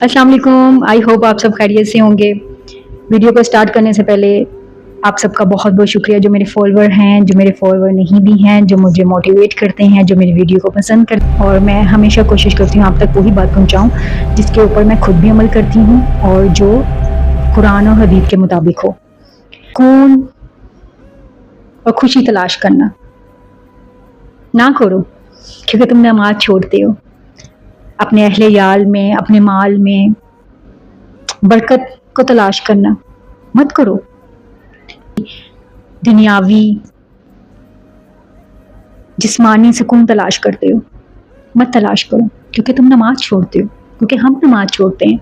अस्सलाम वालेकुम। I hope आप सब खैरियत से होंगे। वीडियो को स्टार्ट करने से पहले आप सबका बहुत बहुत शुक्रिया, जो मेरे फॉलोअर हैं, जो मेरे फॉलोअर नहीं भी हैं, जो मुझे मोटिवेट करते हैं, जो मेरी वीडियो को पसंद करते हैं। और मैं हमेशा कोशिश करती हूँ आप तक वही बात पहुँचाऊँ जिसके ऊपर मैं खुद भी अमल करती हूँ और जो कुरान और हदीस के मुताबिक हो। सुकून और खुशी तलाश करना ना करो क्योंकि तुम नमाज छोड़ते हो। अपने अहले याल में, अपने माल में बरकत को तलाश करना मत करो। दुनियावी जिस्मानी सुकून तलाश करते हो, मत तलाश करो क्योंकि तुम नमाज छोड़ते हो, क्योंकि हम नमाज छोड़ते हैं।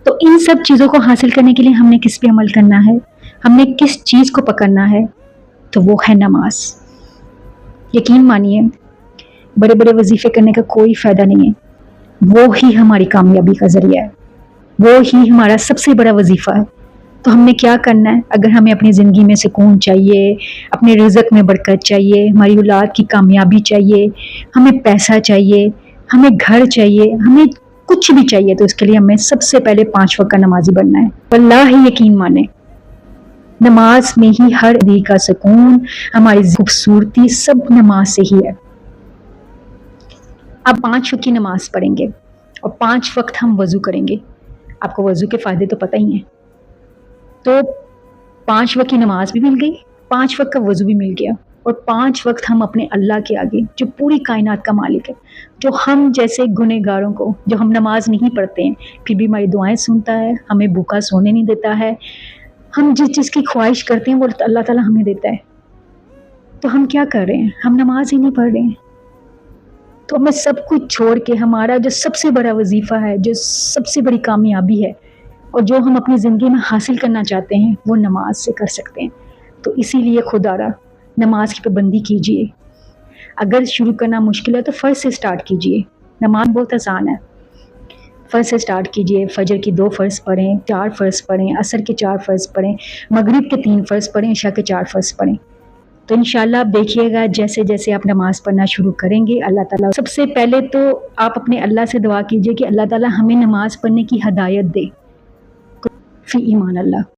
तो इन सब चीज़ों को हासिल करने के लिए हमने किस पे अमल करना है, हमने किस चीज़ को पकड़ना है, तो वो है नमाज। यकीन मानिए, बड़े बड़े वजीफे करने का कोई फ़ायदा नहीं है। वो ही हमारी कामयाबी का ज़रिया है, वो ही हमारा सबसे बड़ा वजीफ़ा है। तो हमने क्या करना है, अगर हमें अपनी ज़िंदगी में सुकून चाहिए, अपने रिज़्क में बरकत चाहिए, हमारी औलाद की कामयाबी चाहिए, हमें पैसा चाहिए, हमें घर चाहिए, हमें कुछ भी चाहिए, तो इसके लिए हमें सबसे पहले 5 वक्त का नमाजी बनना है। वल्लाही यकीन माने, नमाज में ही हर दी का सुकून, हमारी खूबसूरती सब नमाज से ही है। अब 5 वक्त की नमाज पढ़ेंगे और 5 वक्त हम वज़ू करेंगे। आपको वज़ू के फ़ायदे तो पता ही हैं। तो 5 वक्त की नमाज भी मिल गई, 5 वक्त का वज़ू भी मिल गया और 5 वक्त हम अपने अल्लाह के आगे, जो पूरी कायनात का मालिक है, जो हम जैसे गुनहगारों को, जो हम नमाज नहीं पढ़ते हैं फिर भी हमारी दुआएं सुनता है, हमें भूखा सोने नहीं देता है, हम जिस चीज़ की ख्वाहिश करते हैं वो अल्लाह ताला हमें देता है। तो हम क्या कर रहे हैं, हम नमाज ही नहीं पढ़ रहे हैं। तो हमें सब कुछ छोड़ के हमारा जो सबसे बड़ा वजीफ़ा है, जो सबसे बड़ी कामयाबी है और जो हम अपनी ज़िंदगी में हासिल करना चाहते हैं, वो नमाज से कर सकते हैं। तो इसीलिए खुदारा नमाज की पाबंदी कीजिए। अगर शुरू करना मुश्किल है तो फ़र्ज से स्टार्ट कीजिए। नमाज बहुत आसान है, फ़र्ज से स्टार्ट कीजिए। फजर की 2 फ़र्ज़ पढ़ें, 4 फ़र्ज़ पढ़ें, असर के 4 फ़र्ज़ पढ़ें, मगरिब के 3 फ़र्ज़ पढ़ें, इशा के 4 फ़र्ज़ पढ़ें। तो इंशाल्लाह आप देखिएगा, जैसे जैसे आप नमाज पढ़ना शुरू करेंगे, अल्लाह ताला, सबसे पहले तो आप अपने अल्लाह से दुआ कीजिए कि अल्लाह ताला हमें नमाज पढ़ने की हिदायत दे। फी ईमान अल्लाह।